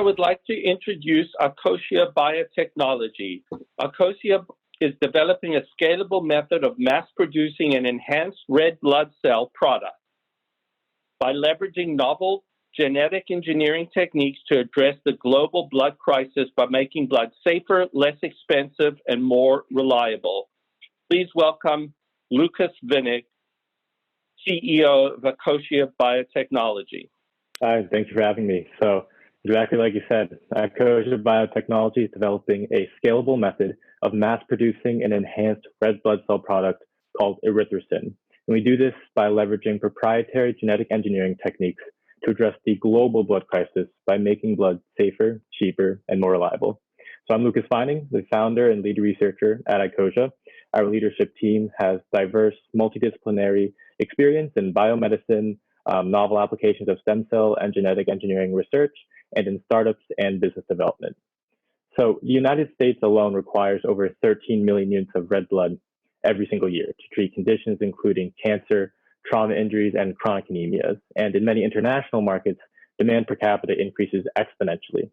would like to introduce Ichosia Biotechnology. Ichosia is developing a scalable method of mass producing an enhanced red blood cell product by leveraging novel genetic engineering techniques to address the global blood crisis by making blood safer, less expensive, and more reliable. Please welcome Lucas Vinnick, CEO of Ichosia Biotechnology. Hi, thank you for having me. So exactly like you said, Ichosia Biotechnology is developing a scalable method of mass producing an enhanced red blood cell product called erythrocin. And we do this by leveraging proprietary genetic engineering techniques to address the global blood crisis by making blood safer, cheaper, and more reliable. So I'm Lucas Vinnick, the founder and lead researcher at Ichosia. Our leadership team has diverse multidisciplinary experience in biomedicine, novel applications of stem cell and genetic engineering research, and in startups and business development. So the United States alone requires over 13 million units of red blood every single year to treat conditions including cancer, trauma injuries, and chronic anemias. And in many international markets, demand per capita increases exponentially.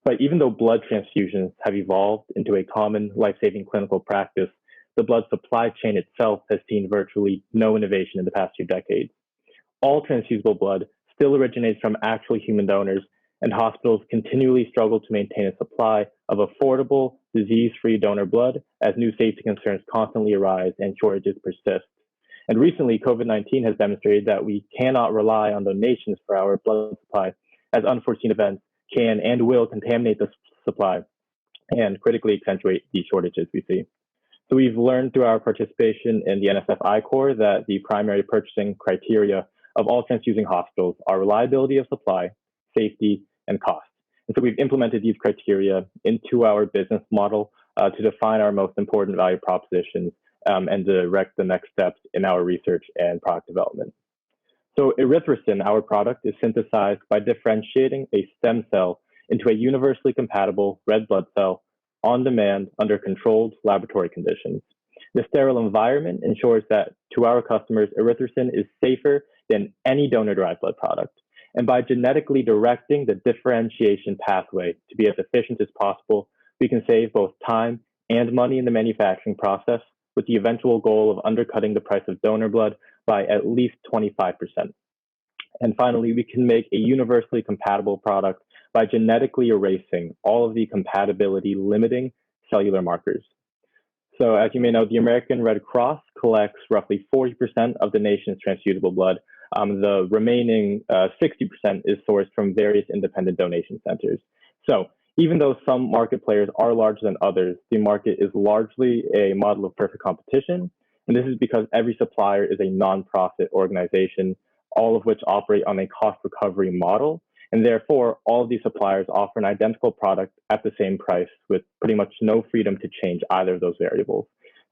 But even though blood transfusions have evolved into a common life-saving clinical practice, the blood supply chain itself has seen virtually no innovation in the past few decades. All transfusible blood still originates from actual human donors, and hospitals continually struggle to maintain a supply of affordable, disease-free donor blood as new safety concerns constantly arise and shortages persist. And recently, COVID-19 has demonstrated that we cannot rely on donations for our blood supply, as unforeseen events can and will contaminate the supply and critically accentuate the shortages we see. So we've learned through our participation in the NSF I-Corps that the primary purchasing criteria of all transfusing hospitals are reliability of supply, safety, and cost. And so we've implemented these criteria into our business model to define our most important value propositions and direct the next steps in our research and product development. So erythrocin, our product, is synthesized by differentiating a stem cell into a universally compatible red blood cell on demand under controlled laboratory conditions. The sterile environment ensures that to our customers, erythrocin is safer than any donor-derived blood product. And by genetically directing the differentiation pathway to be as efficient as possible, we can save both time and money in the manufacturing process, with the eventual goal of undercutting the price of donor blood by at least 25%. And finally, we can make a universally compatible product by genetically erasing all of the compatibility limiting cellular markers. So as you may know, the American Red Cross collects roughly 40% of the nation's transfusible blood. The remaining 60% is sourced from various independent donation centers. So even though some market players are larger than others, the market is largely a model of perfect competition. And this is because every supplier is a nonprofit organization, all of which operate on a cost recovery model. And therefore, all of these suppliers offer an identical product at the same price with pretty much no freedom to change either of those variables.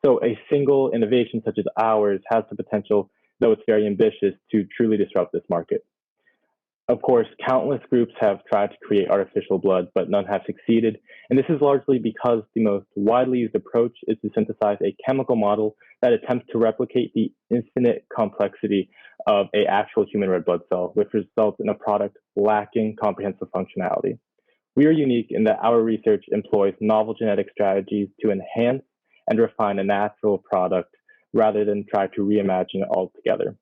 So a single innovation such as ours has the potential, though it's very ambitious, to truly disrupt this market. Of course, countless groups have tried to create artificial blood, but none have succeeded. And this is largely because the most widely used approach is to synthesize a chemical model that attempts to replicate the infinite complexity of an actual human red blood cell, which results in a product lacking comprehensive functionality. We are unique in that our research employs novel genetic strategies to enhance and refine a natural product rather than try to reimagine it altogether.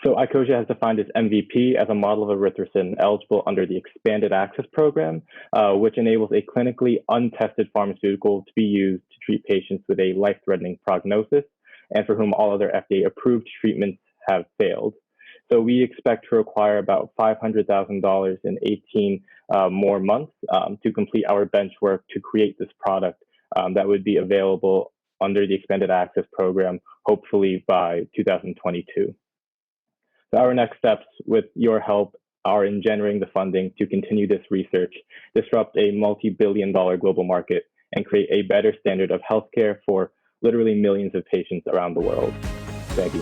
So Ichosia has defined its MVP as a model of erythrocin eligible under the Expanded Access Program, which enables a clinically untested pharmaceutical to be used to treat patients with a life-threatening prognosis and for whom all other FDA-approved treatments have failed. So we expect to require about $500,000 in 18 more months to complete our bench work to create this product that would be available under the Expanded Access Program, hopefully by 2022. So our next steps, with your help, are in generating the funding to continue this research, disrupt a multi-billion-dollar global market, and create a better standard of healthcare for literally millions of patients around the world. Thank you.